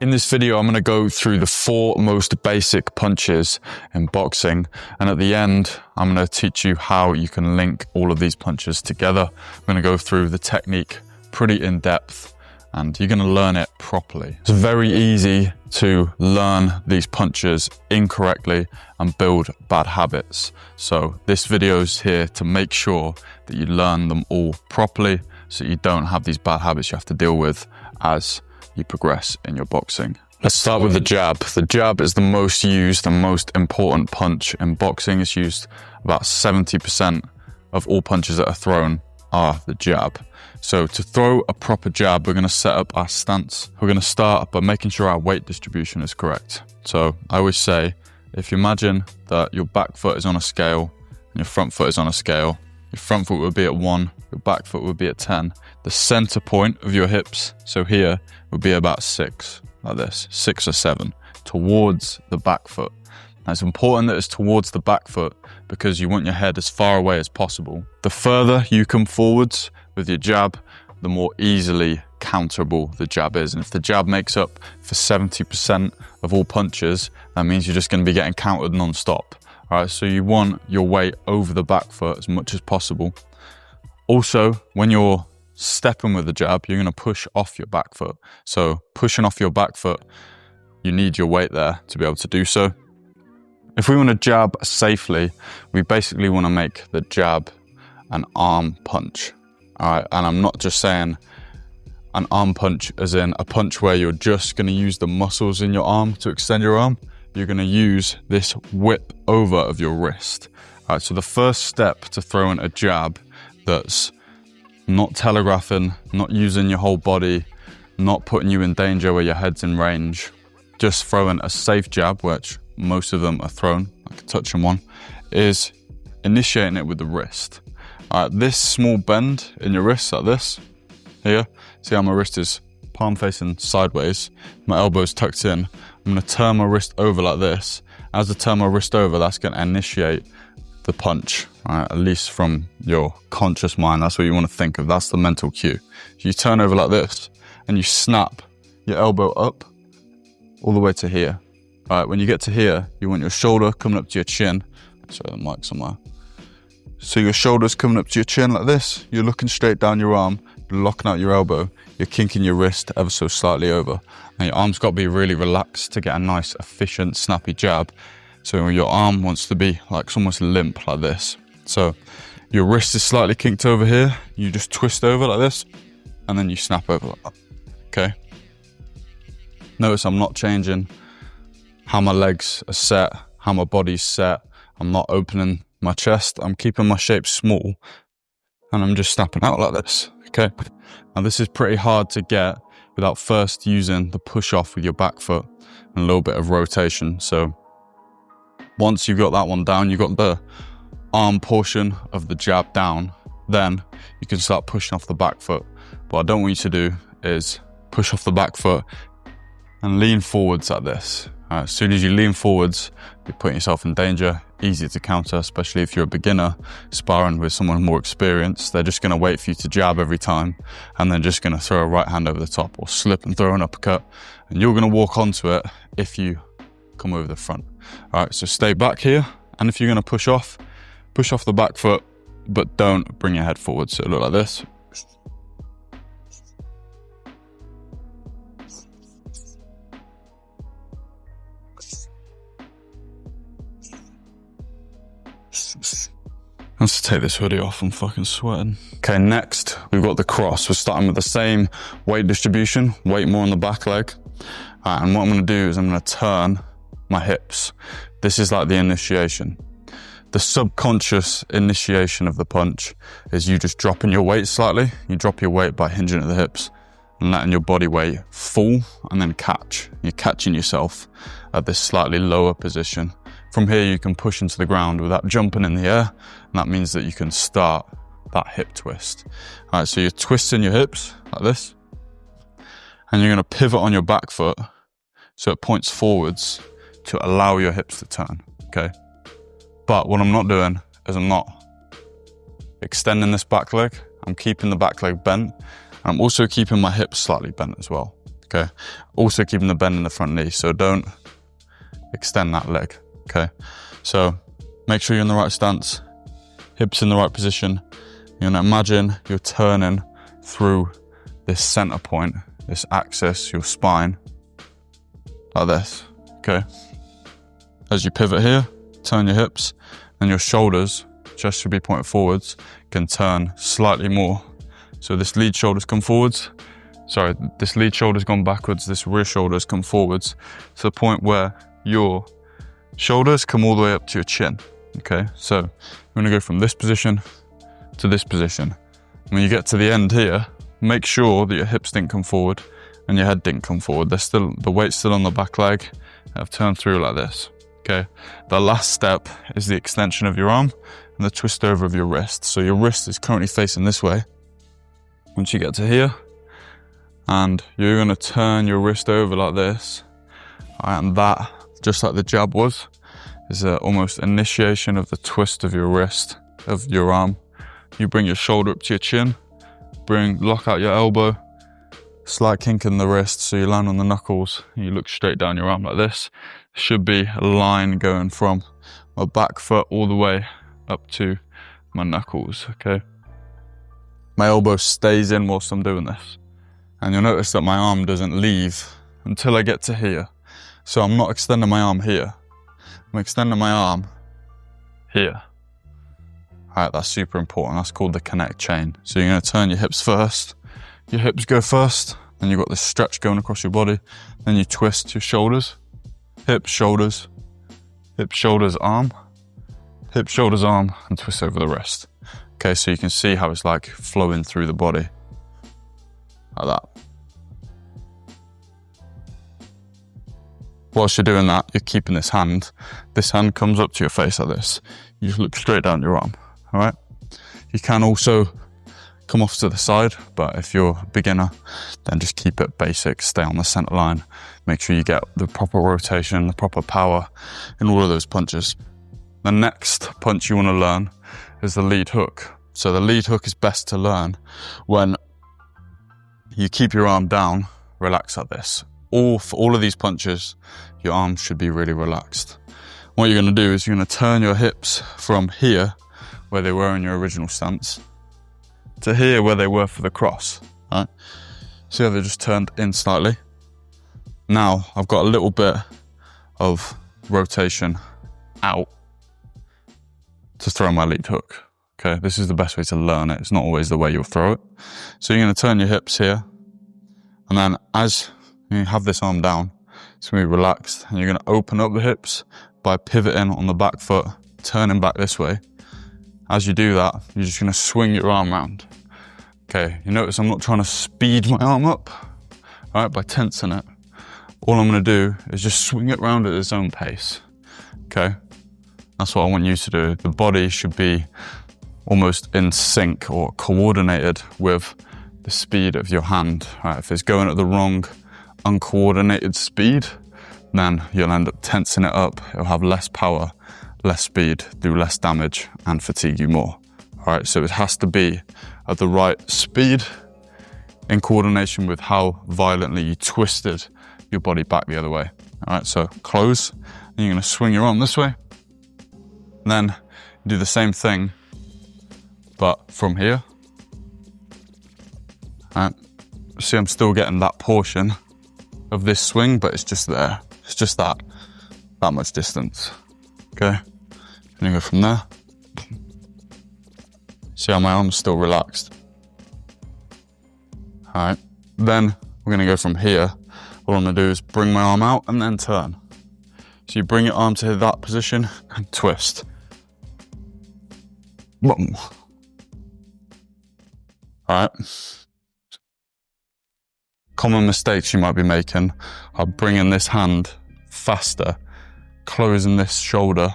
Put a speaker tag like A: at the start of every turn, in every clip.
A: In this video, I'm going to go through the 4 most basic punches in boxing. And at the end, I'm going to teach you how you can link all of these punches together. I'm going to go through the technique pretty in depth and you're going to learn it properly. It's very easy to learn these punches incorrectly and build bad habits. So this video is here to make sure that you learn them all properly so you don't have these bad habits you have to deal with as you progress in your boxing. Let's start with the jab. The jab is the most used and most important punch in boxing. It's used about 70% of all punches that are thrown are the jab. So to throw a proper jab, we're going to set up our stance. We're going to start by making sure our weight distribution is correct. So I always say, if you imagine that your back foot is on a scale and your front foot is on a scale, your front foot would be at 1, your back foot would be at 10. The center point of your hips, so here, would be about 6, like this, 6 or 7, towards the back foot. Now it's important that it's towards the back foot because you want your head as far away as possible. The further you come forwards with your jab, the more easily counterable the jab is. And if the jab makes up for 70% of all punches, that means you're just going to be getting countered non-stop. All right, so you want your weight over the back foot as much as possible. Also, when you're stepping with the jab, you're going to push off your back foot. So pushing off your back foot, you need your weight there to be able to do so. If we want to jab safely, we basically want to make the jab an arm punch. All right, and I'm not just saying an arm punch as in a punch where you're just going to use the muscles in your arm to extend your arm. You're going to use this whip over of your wrist. All right, so the first step to throwing a jab that's not telegraphing, not using your whole body, not putting you in danger where your head's in range, just throwing a safe jab, which most of them are thrown, I can touch on one, is initiating it with the wrist. All right, this small bend in your wrist like this, here, see how my wrist is palm facing sideways, my elbow's tucked in. I'm going to turn my wrist over like this. As I turn my wrist over, that's going to initiate the punch, right? At least from your conscious mind. That's what you want to think of. That's the mental cue. You turn over like this and you snap your elbow up all the way to here. All right, when you get to here, you want your shoulder coming up to your chin. Sorry, the mic's somewhere. So your shoulder's coming up to your chin like this. You're looking straight down your arm, locking out your elbow. You're kinking your wrist ever so slightly over. And your arm's got to be really relaxed to get a nice, efficient, snappy jab. So your arm wants to be like it's almost limp like this. So your wrist is slightly kinked over here. You just twist over like this and then you snap over like that. Okay. Notice I'm not changing how my legs are set, how my body's set. I'm not opening my chest. I'm keeping my shape small and I'm just snapping out like this. Okay. Now this is pretty hard to get without first using the push off with your back foot and a little bit of rotation. So once you've got that one down, you've got the arm portion of the jab down, then you can start pushing off the back foot. What I don't want you to do is push off the back foot and lean forwards like this. As soon as you lean forwards, you're putting yourself in danger, easy to counter, especially if you're a beginner sparring with someone more experienced. They're just going to wait for you to jab every time and then just going to throw a right hand over the top or slip and throw an uppercut. And you're going to walk onto it if you come over the front. All right, so stay back here. And if you're going to push off the back foot, but don't bring your head forward. So it look like this. Let's take this hoodie off, I'm fucking sweating. Okay, next we've got the cross. We're starting with the same weight distribution, weight more on the back leg. And what I'm gonna do is I'm gonna turn my hips. This is like the initiation. The subconscious initiation of the punch is you just dropping your weight slightly. You drop your weight by hinging at the hips and letting your body weight fall and then catch. You're catching yourself at this slightly lower position. From here, you can push into the ground without jumping in the air, and that means that you can start that hip twist. All right, so you're twisting your hips like this, and you're gonna pivot on your back foot so it points forwards to allow your hips to turn, okay? But what I'm not doing is I'm not extending this back leg. I'm keeping the back leg bent. I'm also keeping my hips slightly bent as well, okay? Also keeping the bend in the front knee, so don't extend that leg, okay? So make sure you're in the right stance, hips in the right position. You're gonna imagine you're turning through this center point, this axis, your spine, like this, okay? As you pivot here, turn your hips, and your shoulders, chest should be pointed forwards, can turn slightly more. So this lead shoulder's come forwards, sorry, this lead shoulder's gone backwards, this rear shoulder's come forwards, to the point where your shoulders come all the way up to your chin, okay? So you're gonna go from this position to this position. When you get to the end here, make sure that your hips didn't come forward and your head didn't come forward. The weight's still on the back leg. I've turned through like this, okay? The last step is the extension of your arm and the twist over of your wrist. So your wrist is currently facing this way. Once you get to here, and you're gonna turn your wrist over like this, and that, just like the jab was, is almost initiation of the twist of your wrist, of your arm. You bring your shoulder up to your chin, lock out your elbow, slight kink in the wrist so you land on the knuckles, and you look straight down your arm like this. Should be a line going from my back foot all the way up to my knuckles, okay? My elbow stays in whilst I'm doing this. And you'll notice that my arm doesn't leave until I get to here. So I'm not extending my arm here. I'm extending my arm here. All right, that's super important. That's called the connect chain. So you're gonna turn your hips first. Your hips go first, then you've got this stretch going across your body. Then you twist your shoulders, hips, shoulders, arm, hips, shoulders, arm, and twist over the wrist. Okay, so you can see how it's like flowing through the body, like that. Whilst you're doing that, you're keeping this hand comes up to your face like this. You just look straight down your arm, all right? You can also come off to the side, but if you're a beginner, then just keep it basic, stay on the center line. Make sure you get the proper rotation, the proper power in all of those punches. The next punch you wanna learn is the lead hook. So the lead hook is best to learn when you keep your arm down, relax like this. For all of these punches, your arms should be really relaxed. What you're gonna do is you're gonna turn your hips from here, where they were in your original stance, to here where they were for the cross, right? See how they just turned in slightly? Now, I've got a little bit of rotation out to throw my lead hook, okay? This is the best way to learn it. It's not always the way you'll throw it. So you're gonna turn your hips here, and then as you have this arm down, it's gonna be relaxed, and you're gonna open up the hips by pivoting on the back foot, turning back this way. As you do that, you're just gonna swing your arm around. Okay, you notice I'm not trying to speed my arm up, all right, by tensing it. All I'm gonna do is just swing it around at its own pace, okay? That's what I want you to do. The body should be almost in sync or coordinated with the speed of your hand, right? If it's going at the wrong, uncoordinated speed, then you'll end up tensing it up. It'll have less power, less speed, do less damage, and fatigue you more. All right, so it has to be at the right speed in coordination with how violently you twisted your body back the other way. All right, so close, and you're gonna swing your arm this way. Then do the same thing, but from here. All right, see I'm still getting that portion of this swing, but it's just there. It's just that much distance, okay? And you go from there. See how my arm's still relaxed? All right, then we're gonna go from here. All I'm gonna do is bring my arm out and then turn. So you bring your arm to that position and twist. Boom. All right. Common mistakes you might be making are bringing this hand faster, closing this shoulder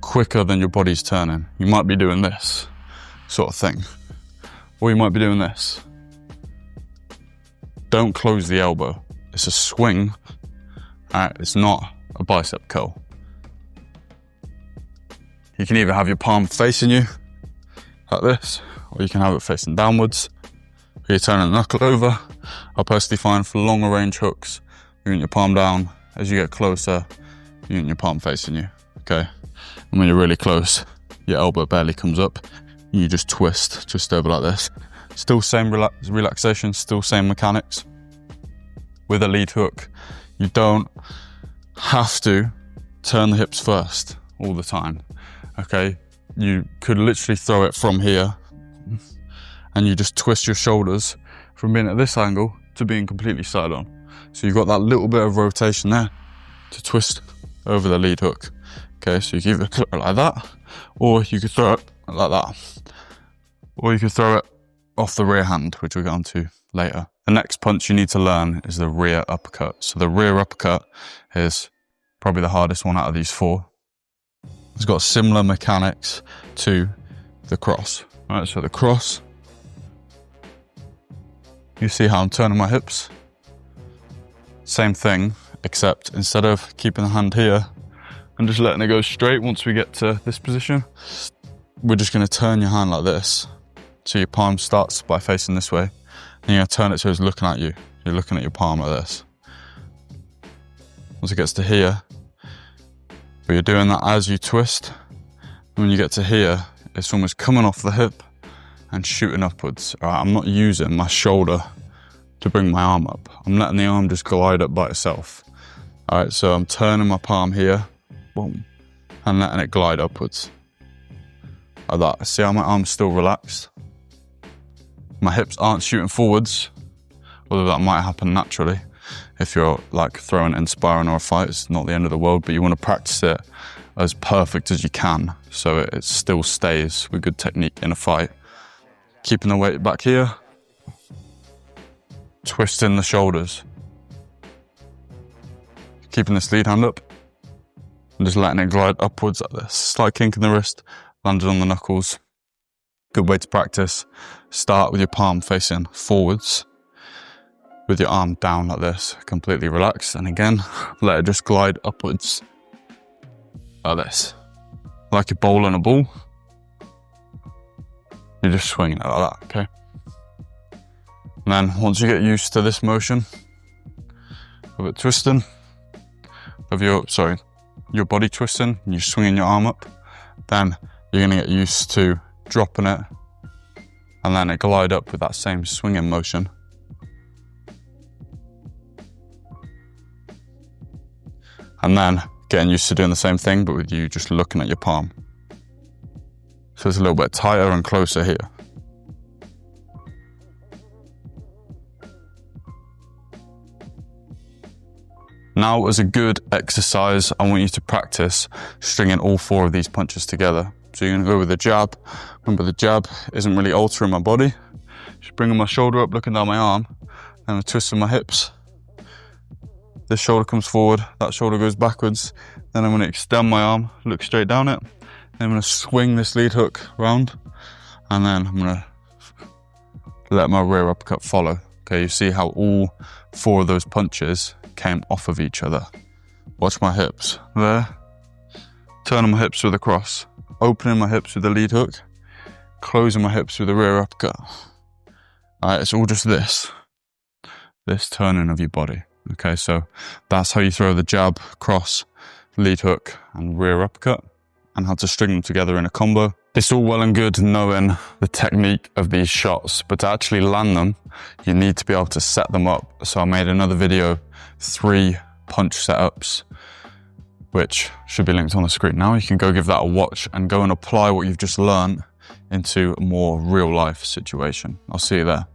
A: quicker than your body's turning. You might be doing this sort of thing, or you might be doing this. Don't close the elbow. It's a swing, it's not a bicep curl. You can either have your palm facing you, like this, or you can have it facing downwards, You're turning the knuckle over. I personally find for longer range hooks, you want your palm down. As you get closer, you want your palm facing you, okay? And when you're really close, your elbow barely comes up. And you just twist just over like this. Still same relaxation, still same mechanics. With a lead hook, you don't have to turn the hips first all the time, okay? You could literally throw it from here and you just twist your shoulders from being at this angle to being completely side on. So you've got that little bit of rotation there to twist over the lead hook. Okay, so you can either throw it like that, or you could throw it like that. Or you could throw it off the rear hand, which we'll get onto later. The next punch you need to learn is the rear uppercut. So the rear uppercut is probably the hardest one out of these four. It's got similar mechanics to the cross. All right, so the cross, you see how I'm turning my hips? Same thing, except instead of keeping the hand here and just letting it go straight once we get to this position, we're just gonna turn your hand like this. So your palm starts by facing this way, and you're gonna turn it so it's looking at you. You're looking at your palm like this. Once it gets to here, but you're doing that as you twist. When you get to here, it's almost coming off the hip and shooting upwards. All right, I'm not using my shoulder to bring my arm up. I'm letting the arm just glide up by itself. All right, so I'm turning my palm here, boom, and letting it glide upwards. Like that. See how my arm's still relaxed? My hips aren't shooting forwards, although that might happen naturally. If you're like throwing in sparring or a fight, it's not the end of the world, but you want to practice it as perfect as you can so it still stays with good technique in a fight. Keeping the weight back here, twisting the shoulders, keeping this lead hand up, and just letting it glide upwards like this. Slight kink in the wrist, landed on the knuckles. Good way to practice. Start with your palm facing forwards, with your arm down like this, completely relaxed. And again, let it just glide upwards like this. Like you're bowling a ball. You're just swinging it like that, okay? And then once you get used to this motion of it twisting, of your body twisting, and you're swinging your arm up, then you're gonna get used to dropping it and then it glide up with that same swinging motion. And then getting used to doing the same thing, but with you just looking at your palm. So it's a little bit tighter and closer here. Now, as a good exercise, I want you to practice stringing all four of these punches together. So you're gonna go with the jab. Remember, the jab isn't really altering my body. Just bringing my shoulder up, looking down my arm, and I'm twisting my hips. This shoulder comes forward, that shoulder goes backwards. Then I'm gonna extend my arm, look straight down it. Then I'm gonna swing this lead hook around, and then I'm gonna let my rear uppercut follow. Okay, you see how all four of those punches came off of each other. Watch my hips there, turning my hips with a cross, opening my hips with the lead hook, closing my hips with the rear uppercut. All right, it's all just this turning of your body. Okay, so that's how you throw the jab, cross, lead hook, and rear uppercut, and how to string them together in a combo. It's all well and good knowing the technique of these shots, but to actually land them, you need to be able to set them up. So I made another video, 3 punch setups, which should be linked on the screen now. You can go give that a watch and go and apply what you've just learned into a more real life situation. I'll see you there.